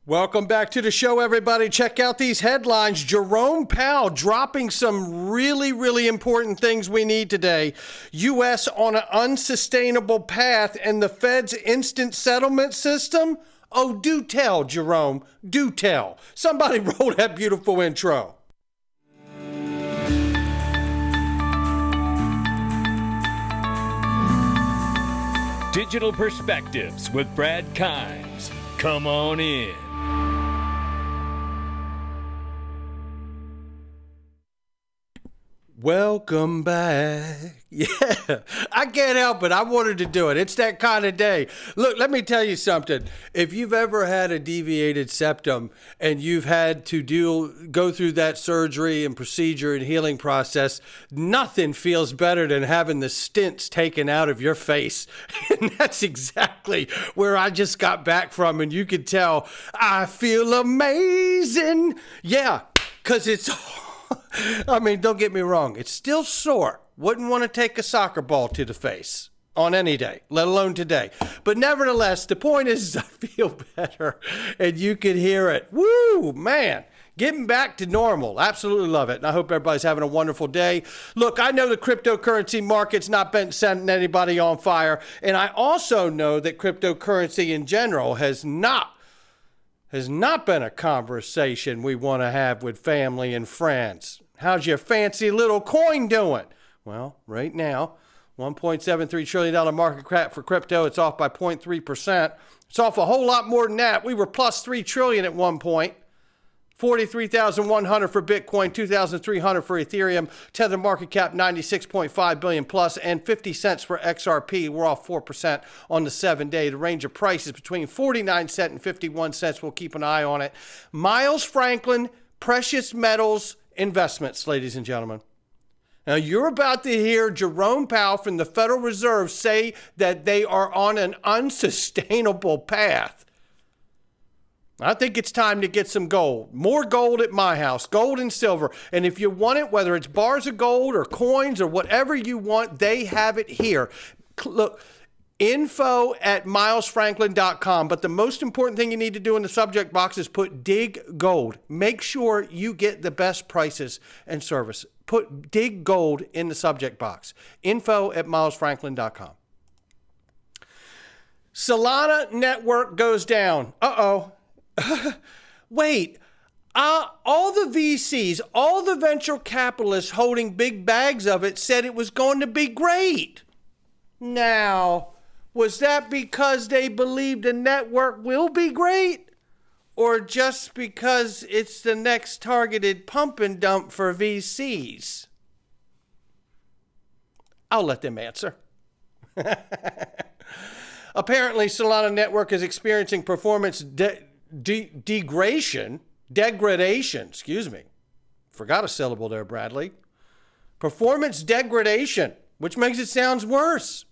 Welcome back to the show, everybody. Check out these headlines. Jerome Powell dropping some really important things we need today. U.S. on an unsustainable path and the Fed's instant settlement system? Oh, do tell, Jerome. Do tell. Somebody roll that beautiful intro. Digital Perspectives with Brad Kimes. Come on in. Welcome back. Yeah, I can't help it. I wanted to do it. It's that kind of day. Look, let me tell you something. If you've ever had a deviated septum and you've had to go through that surgery and procedure and healing process, nothing feels better than having the stents taken out of your face. And that's exactly where I just got back from. And you could tell I feel amazing. Yeah, because it's I mean, don't get me wrong. It's still sore. Wouldn't want to take a soccer ball to the face on any day, let alone today. But nevertheless, the point is I feel better and you can hear it. Woo, man. Getting back to normal. Absolutely love it. And I hope everybody's having a wonderful day. Look, I know the cryptocurrency market's not been setting anybody on fire. And I also know that cryptocurrency in general has not been a conversation we want to have with family and friends. How's your fancy little coin doing? Well, right now, $1.73 trillion market cap for crypto. It's off by 0.3%. It's off a whole lot more than that. We were plus $3 trillion at one point. 43,100 for Bitcoin, 2,300 for Ethereum, Tether market cap 96.5 billion plus, and 50 cents for XRP. We're off 4% on the 7-day. The range of prices between 49 cents and 51 cents. We'll keep an eye on it. Miles Franklin, Precious Metals Investments, ladies and gentlemen. Now, you're about to hear Jerome Powell from the Federal Reserve say that they are on an unsustainable path. I think it's time to get some gold. More gold at my house, gold and silver. And if you want it, whether it's bars of gold or coins or whatever you want, they have it here. Look, info@milesfranklin.com. But the most important thing you need to do in the subject box is put dig gold. Make sure you get the best prices and service. Put dig gold in the subject box. info@milesfranklin.com. Solana network goes down. Uh-oh. Wait, all the VCs, all the venture capitalists holding big bags of it said it was going to be great. Now, was that because they believed the network will be great? Or just because it's the next targeted pump and dump for VCs? I'll let them answer. Apparently, Solana network is experiencing performance degradation, forgot a syllable there, Bradley. Performance degradation, which makes it sound worse.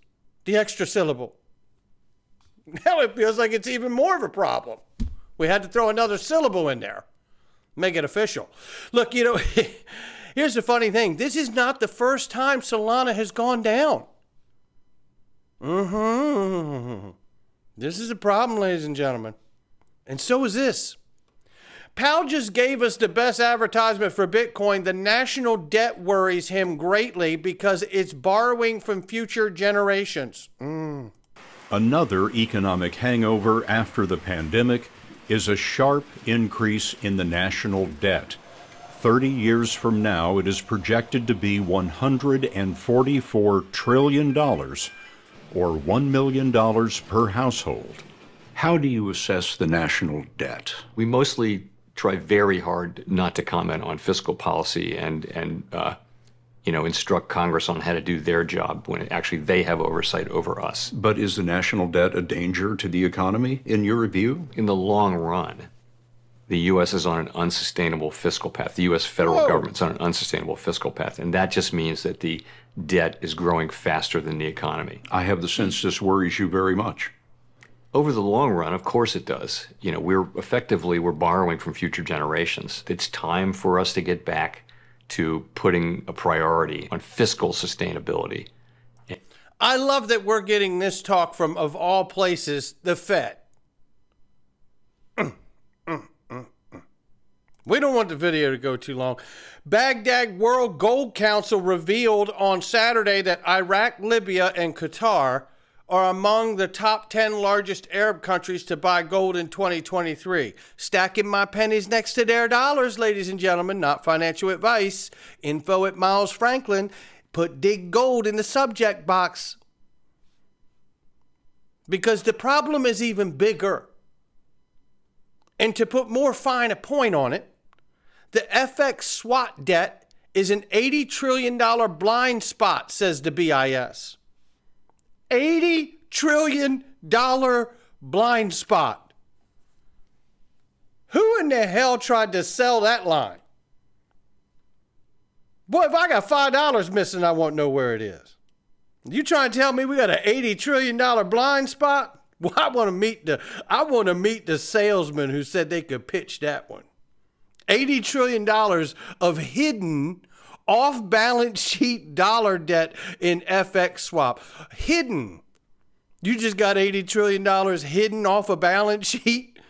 The extra syllable. Now it feels like it's even more of a problem. We had to throw another syllable in there. Make it official. Look, here's the funny thing. This is not the first time Solana has gone down. This is a problem, ladies and gentlemen. And so is this. Powell just gave us the best advertisement for Bitcoin. The national debt worries him greatly because it's borrowing from future generations. Another economic hangover after the pandemic is a sharp increase in the national debt. 30 years from now, it is projected to be $144 trillion, or $1 million per household. How do you assess the national debt? We mostly try very hard not to comment on fiscal policy and instruct Congress on how to do their job when actually they have oversight over us. But is the national debt a danger to the economy, in your view? In the long run, the U.S. is on an unsustainable fiscal path. The U.S. federal government's on an unsustainable fiscal path, and that just means that the debt is growing faster than the economy. I have the sense this worries you very much. Over the long run, of course it does. We're borrowing from future generations. It's time for us to get back to putting a priority on fiscal sustainability. I love that we're getting this talk from, of all places, the Fed. We don't want the video to go too long. Baghdad World Gold Council revealed on Saturday that Iraq, Libya, and Qatar are among the top 10 largest Arab countries to buy gold in 2023. Stacking my pennies next to their dollars, ladies and gentlemen, not financial advice. Info at Miles Franklin. Put dig gold in the subject box. Because the problem is even bigger. And to put more fine a point on it, the FX swap debt is an $80 trillion blind spot, says the BIS. $80 trillion blind spot. Who in the hell tried to sell that line? Boy, if I got $5 missing, I won't know where it is. You trying to tell me we got an $80 trillion blind spot? Well, I want to meet the salesman who said they could pitch that one. $80 trillion of hidden off-balance sheet dollar debt in FX swap. Hidden. You just got $80 trillion hidden off a balance sheet?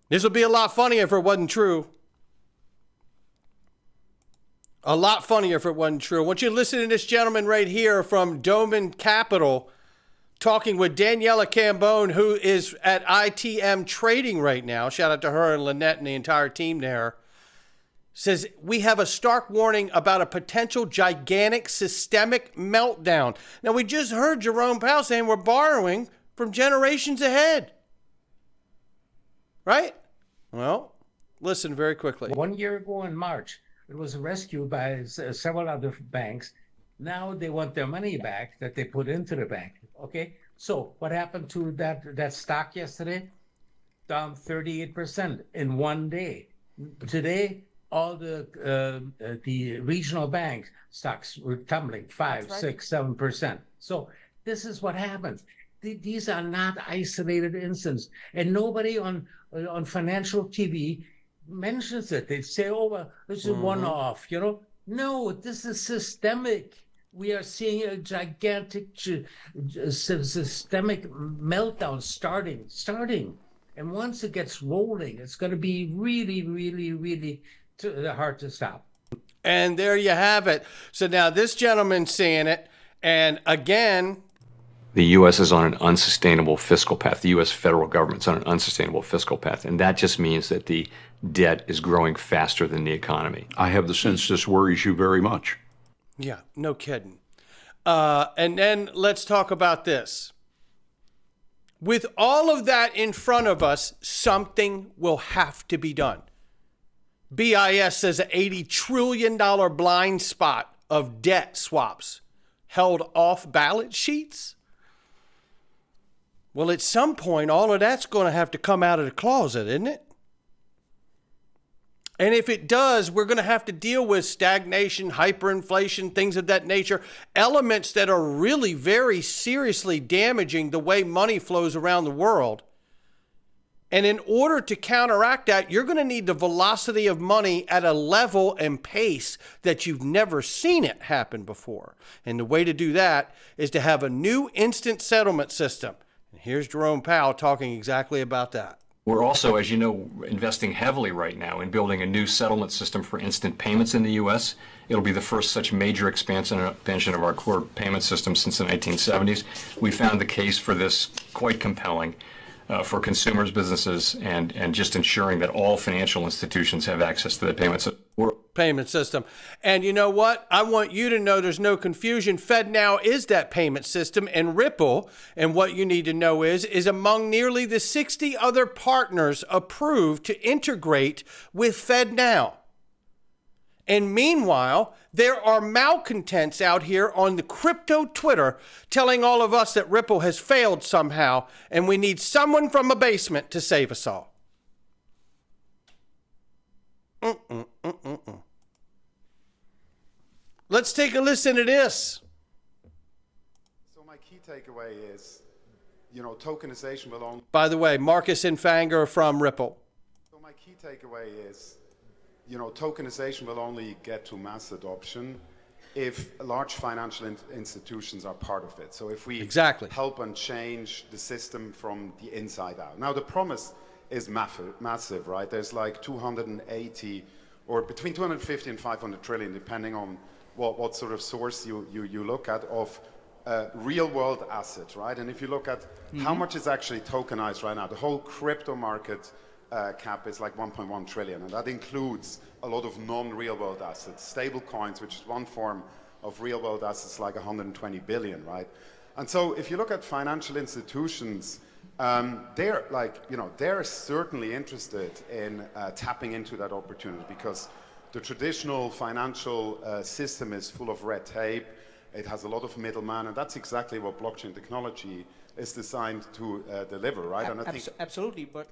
This would be a lot funnier if it wasn't true. A lot funnier if it wasn't true. I want you to listen to this gentleman right here from Doman Capital talking with Daniela Cambone, who is at ITM Trading right now. Shout out to her and Lynette and the entire team there. Says, we have a stark warning about a potential gigantic systemic meltdown. Now, we just heard Jerome Powell saying we're borrowing from generations ahead. Right? Well, listen very quickly. 1 year ago in March, it was rescued by several other banks. Now they want their money back that they put into the bank. Okay, so what happened to that stock yesterday? Down 38% in 1 day. Today, all the regional bank stocks were tumbling 5, 6, 7%. So this is what happens. These are not isolated incidents, and nobody on financial TV mentions it. They say, "Oh, well, this is one-off," you know. No, this is systemic. We are seeing a gigantic systemic meltdown starting. And once it gets rolling, it's going to be really, really, really hard to stop. And there you have it. So now this gentleman's saying it. And again, the U.S. is on an unsustainable fiscal path. The U.S. federal government's on an unsustainable fiscal path. And that just means that the debt is growing faster than the economy. I have the sense this worries you very much. Yeah, no kidding. And then let's talk about this. With all of that in front of us, something will have to be done. BIS says an $80 trillion blind spot of debt swaps held off balance sheets. Well, at some point, all of that's going to have to come out of the closet, isn't it? And if it does, we're going to have to deal with stagnation, hyperinflation, things of that nature, elements that are really very seriously damaging the way money flows around the world. And in order to counteract that, you're going to need the velocity of money at a level and pace that you've never seen it happen before. And the way to do that is to have a new instant settlement system. And here's Jerome Powell talking exactly about that. We're also, as you know, investing heavily right now in building a new settlement system for instant payments in the U.S. It'll be the first such major expansion of our core payment system since the 1970s. We found the case for this quite compelling for consumers, businesses, and just ensuring that all financial institutions have access to the payment system. And you know what? I want you to know there's no confusion. FedNow is that payment system, and Ripple, and what you need to know is among nearly the 60 other partners approved to integrate with FedNow. And meanwhile, there are malcontents out here on the crypto Twitter telling all of us that Ripple has failed somehow, and we need someone from a basement to save us all. Let's take a listen to this. So my key takeaway is, tokenization will only... By the way, Marcus Infanger from Ripple. So my key takeaway is, tokenization will only get to mass adoption if large financial institutions are part of it. So if we help and change the system from the inside out. Now, the promise is massive, right? There's like 280 or between 250 and 500 trillion, depending on what sort of source you look at, of real world assets, right? And if you look at how much is actually tokenized right now, the whole crypto market cap is like 1.1 trillion, and that includes a lot of non-real world assets. Stable coins, which is one form of real world assets, like 120 billion, right? And so if you look at financial institutions, they're like, they're certainly interested in tapping into that opportunity, because the traditional financial system is full of red tape. It has a lot of middlemen, and that's exactly what blockchain technology is designed to deliver, right? And I think absolutely, but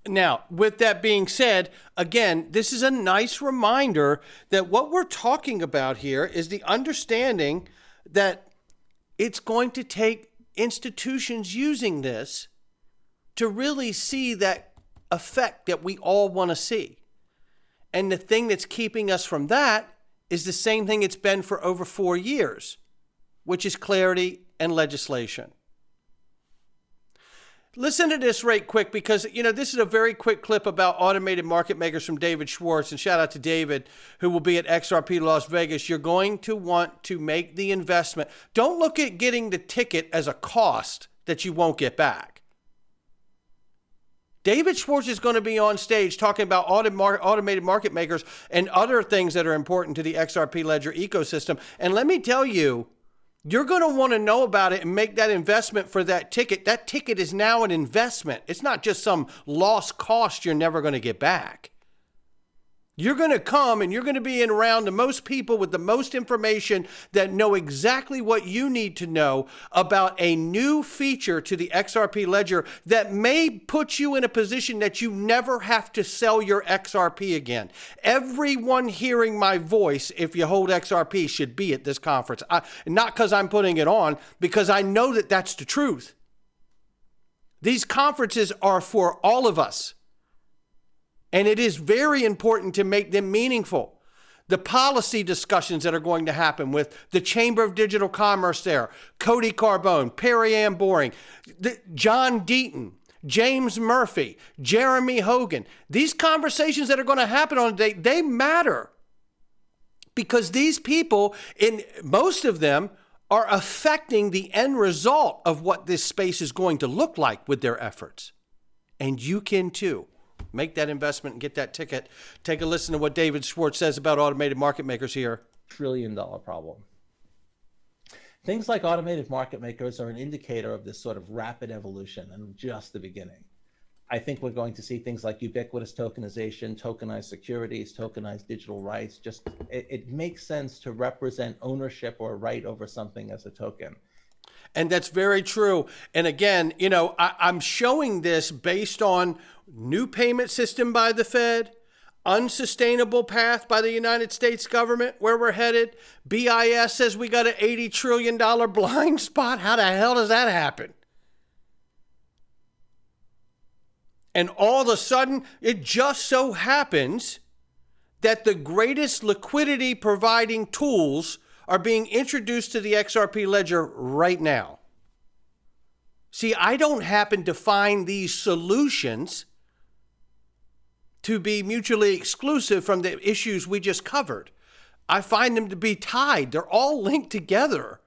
now, with that being said, again, this is a nice reminder that what we're talking about here is the understanding that it's going to take institutions using this to really see that effect that we all want to see. And the thing that's keeping us from that is the same thing it's been for over 4 years, which is clarity and legislation. Listen to this right quick, because, this is a very quick clip about automated market makers from David Schwartz. And shout out to David, who will be at XRP Las Vegas. You're going to want to make the investment. Don't look at getting the ticket as a cost that you won't get back. David Schwartz is going to be on stage talking about automated market makers and other things that are important to the XRP Ledger ecosystem. And let me tell you, you're going to want to know about it and make that investment for that ticket. That ticket is now an investment. It's not just some lost cost you're never going to get back. You're going to come and you're going to be in around the most people with the most information that know exactly what you need to know about a new feature to the XRP Ledger that may put you in a position that you never have to sell your XRP again. Everyone hearing my voice, if you hold XRP, should be at this conference. Not because I'm putting it on, because I know that that's the truth. These conferences are for all of us. And it is very important to make them meaningful. The policy discussions that are going to happen with the Chamber of Digital Commerce there, Cody Carbone, Perry Ann Boring, John Deaton, James Murphy, Jeremy Hogan. These conversations that are going to happen on the day, they matter. Because these people, in most of them, are affecting the end result of what this space is going to look like with their efforts. And you can too. Make that investment and get that ticket. Take a listen to what David Schwartz says about automated market makers here. $1 trillion problem. Things like automated market makers are an indicator of this sort of rapid evolution and just the beginning. I think we're going to see things like ubiquitous tokenization, tokenized securities, tokenized digital rights. Just it makes sense to represent ownership or right over something as a token. And that's very true. And again, I'm showing this based on new payment system by the Fed, unsustainable path by the United States government, where we're headed. BIS says we got an $80 trillion blind spot. How the hell does that happen? And all of a sudden, it just so happens that the greatest liquidity providing tools are being introduced to the XRP Ledger right now. See, I don't happen to find these solutions to be mutually exclusive from the issues we just covered. I find them to be tied. They're all linked together.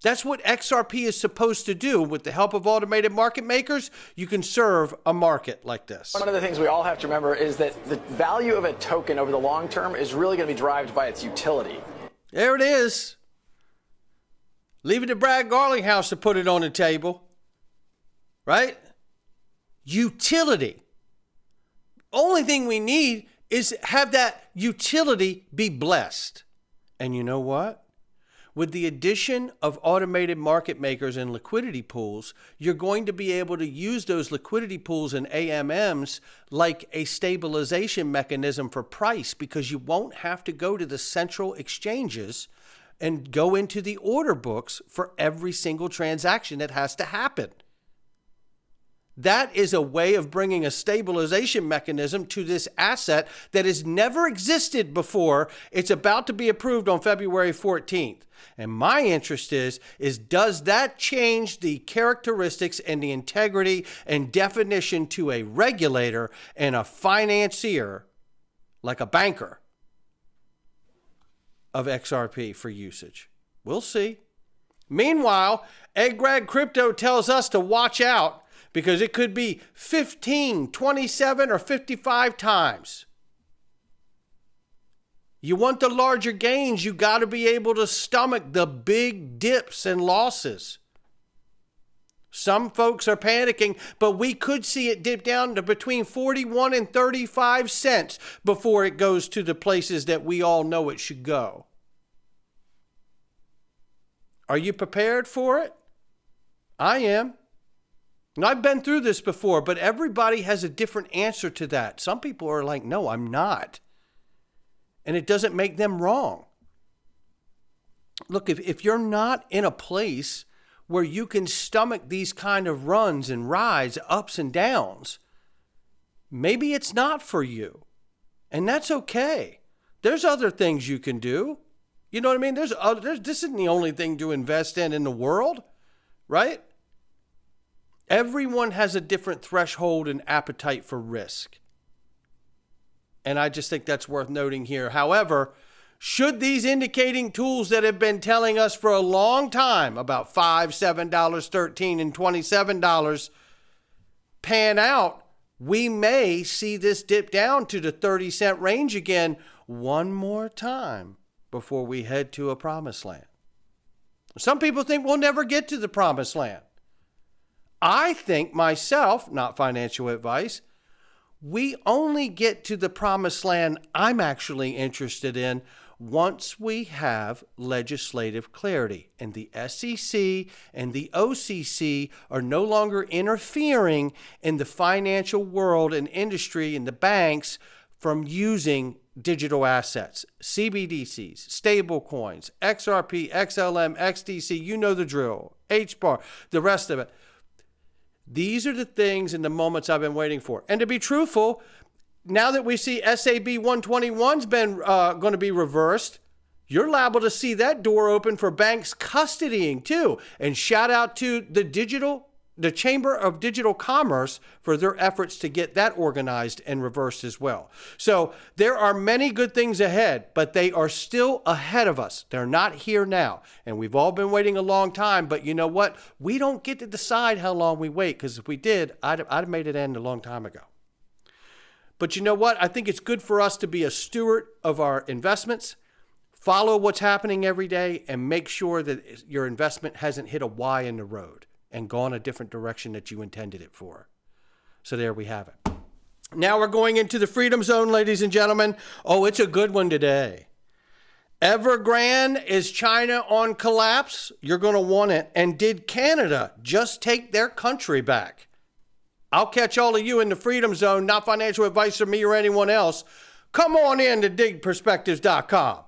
That's what XRP is supposed to do. With the help of automated market makers, you can serve a market like this. One of the things we all have to remember is that the value of a token over the long term is really going to be derived by its utility. There it is. Leave it to Brad Garlinghouse to put it on the table. Right? Utility. Only thing we need is have that utility be blessed. And you know what? With the addition of automated market makers and liquidity pools, you're going to be able to use those liquidity pools and AMMs like a stabilization mechanism for price, because you won't have to go to the central exchanges and go into the order books for every single transaction that has to happen. That is a way of bringing a stabilization mechanism to this asset that has never existed before. It's about to be approved on February 14th. And my interest is does that change the characteristics and the integrity and definition to a regulator and a financier, like a banker, of XRP for usage? We'll see. Meanwhile, Evergrande Crypto tells us to watch out because it could be 15, 27, or 55 times. You want the larger gains, you got to be able to stomach the big dips and losses. Some folks are panicking, but we could see it dip down to between 41 and 35 cents before it goes to the places that we all know it should go. Are you prepared for it? I am. And I've been through this before, but everybody has a different answer to that. Some people are like, no, I'm not. And it doesn't make them wrong. Look, if you're not in a place where you can stomach these kind of runs and rides, ups and downs, maybe it's not for you. And that's okay. There's other things you can do. You know what I mean? This isn't the only thing to invest in the world, right? Everyone has a different threshold and appetite for risk. And I just think that's worth noting here. However, should these indicating tools that have been telling us for a long time about $5, $7, $13, and $27 pan out, we may see this dip down to the 30-cent range again one more time before we head to a promised land. Some people think we'll never get to the promised land. I think myself, not financial advice, we only get to the promised land I'm actually interested in once we have legislative clarity and the SEC and the OCC are no longer interfering in the financial world and industry and the banks from using digital assets, CBDCs, stable coins, XRP, XLM, XDC, you know the drill, HBAR, the rest of it. These are the things and the moments I've been waiting for. And to be truthful, now that we see SAB 121's been going to be reversed, you're liable to see that door open for banks custodying too. And shout out to the Chamber of Digital Commerce for their efforts to get that organized and reversed as well. So there are many good things ahead, but they are still ahead of us. They're not here now. And we've all been waiting a long time, but you know what? We don't get to decide how long we wait, because if we did, I'd have made it end a long time ago. But you know what? I think it's good for us to be a steward of our investments, follow what's happening every day, and make sure that your investment hasn't hit a Y in the road and gone a different direction that you intended it for. So there we have it. Now we're going into the Freedom Zone, ladies and gentlemen. Oh, it's a good one today. Evergrande, is China on collapse? You're going to want it. And did Canada just take their country back? I'll catch all of you in the Freedom Zone. Not financial advice from me or anyone else. Come on in to digperspectives.com.